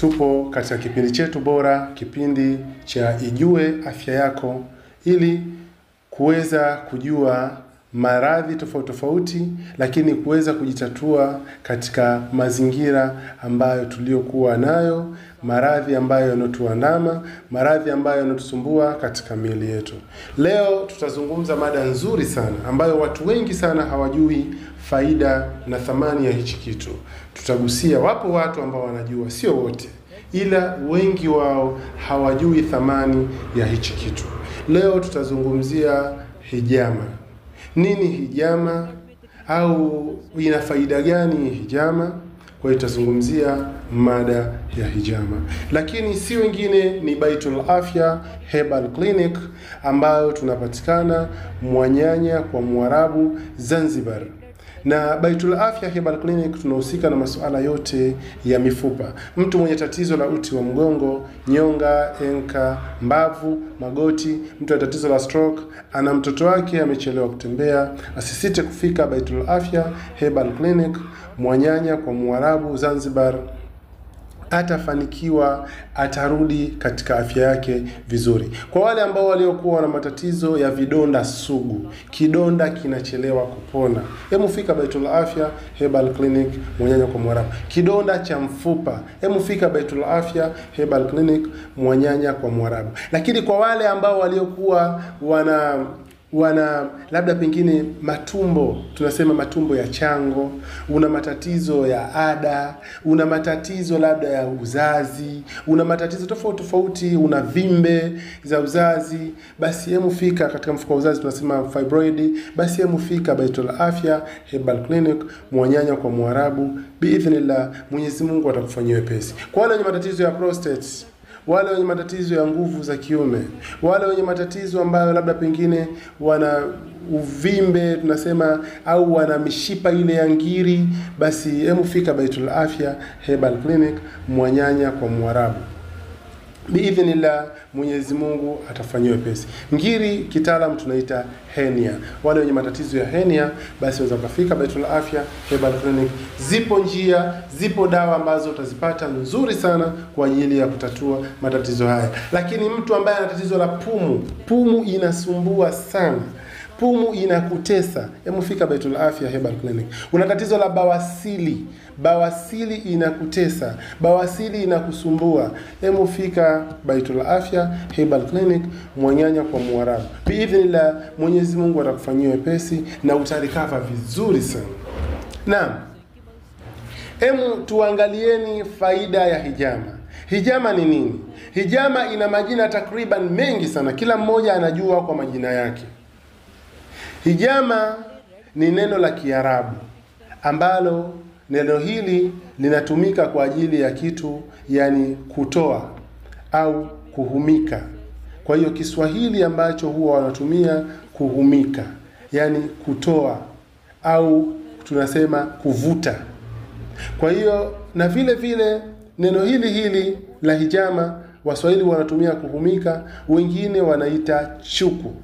Tupo katika kipindi chetu bora, kipindi cha Ijue Afya Yako, ili kuweza kujua maradhi tofauti tofauti, lakini kuweza kujitatua katika mazingira ambayo tuliokuwa nayo, maradhi ambayo yanatuandama, maradhi ambayo yanatusumbua katika miili yetu. Leo tutazungumza mada nzuri sana ambayo watu wengi sana hawajui faida na thamani ya hichi kitu. Tutagusia, wapo watu ambao wanajua, sio wote, ila wengi wao hawajui thamani ya hichi kitu. Leo tutazungumzia hijama. Nini hijama, au ina faida gani hijama? Kwa hiyo tutazungumzia mada ya hijama. Lakini si wengine ni Baitul Afya Herbal Clinic, ambayo tunapatikana Mwanyanya kwa Mwarabu, Zanzibar. Na Baitul Afya Herbal Clinic tunahusika na masuala yote ya mifupa. Mtu mwenye tatizo la uti wa mgongo, nyonga, enka, mbavu, magoti, mtu ana tatizo la stroke, ana mtoto wake amechelewa kutembea, asisite kufika Baitul Afya Herbal Clinic Mwanyanya kwa Mwarabu, Zanzibar. Atafanikiwa, atarudi katika afya yake vizuri. Kwa wale ambao waliokuwa na matatizo ya vidonda sugu, kidonda kinachelewa kupona, hebu fika Baitul Afya Herbal Clinic Mwanyanya kwa Mwarabu. Kidonda cha mfupa, hebu fika Baitul Afya Herbal Clinic Mwanyanya kwa Mwarabu. Lakini kwa wale ambao waliokuwa wana labda pengine matumbo, tunasema matumbo ya chango, una matatizo ya ada, una matatizo labda ya uzazi, una matatizo tofauti tofauti, una vimbe za uzazi, basi hemu fika katika mfuko wa uzazi, tunasema fibroid, basi hemu fika Baitul Afya Herbal Clinic Mwanyanya kwa Mwarabu. Biidhnillah, Mwenyezi Mungu atakufanyia wepesi. Kwa wale wenye matatizo ya prostate, wale wenye matatizo ya nguvu za kiume, wale wenye matatizo ambayo labda pengine wana uvimbe tunasema, au wana mishipa ile ya ngiri, basi hemu fika Baitul Afya Herbal Clinic Mwanyanya kwa Mwarabu. Biidhnillah, Mwenyezi Mungu atafanyia wepesi. Ngiri kitaalamu tunaita hernia. Wale wenye matatizo ya hernia, basi waweza kufika Baitul Afya Herbal Clinic. Zipo njia, zipo dawa ambazo utazipata nzuri sana kwa ajili ya kutatua matatizo haya. Lakini mtu ambaye ana tatizo la pumu inasumbua sana, pumu inakutesa, hebu fika Baitul Afya Herbal Clinic. Una tatizo la bawasili inakutesa, bawasili inakusumbua, hebu fika Baitul Afya Herbal Clinic Mwanyanya kwa Mwarabu. Biidhnillah, Mwenyezi Mungu atakufanyia wepesi na utarikava vizuri sana. Naam, hebu tuangalieni faida ya hijama. Hijama ni nini? Hijama ina majina takriban mengi sana, kila mmoja anajua kwa majina yake. Hijama ni neno la Kiarabu ambalo neno hili linatumika kwa ajili ya kitu, yani kutoa au kuhumika. Kwa hiyo Kiswahili ambacho huwa wanatumia kuhumika, yani kutoa au tunasema kuvuta. Kwa hiyo na vile vile neno hili la hijama Waswahili wanatumia kuhumika, wengine wanaita chuku.